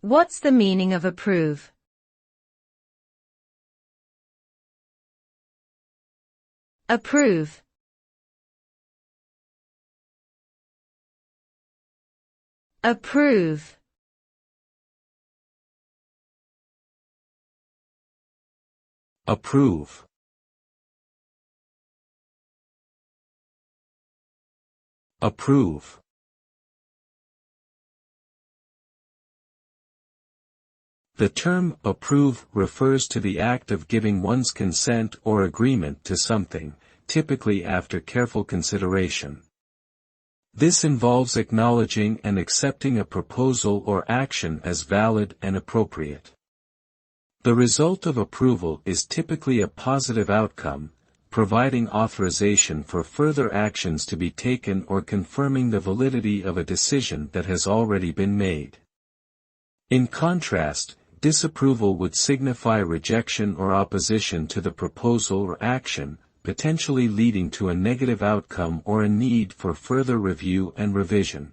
What's the meaning of approve? Approve. Approve. Approve. Approve. The term approve refers to the act of giving one's consent or agreement to something, typically after careful consideration. This involves acknowledging and accepting a proposal or action as valid and appropriate. The result of approval is typically a positive outcome, providing authorization for further actions to be taken or confirming the validity of a decision that has already been made. In contrast, disapproval would signify rejection or opposition to the proposal or action, potentially leading to a negative outcome or a need for further review and revision.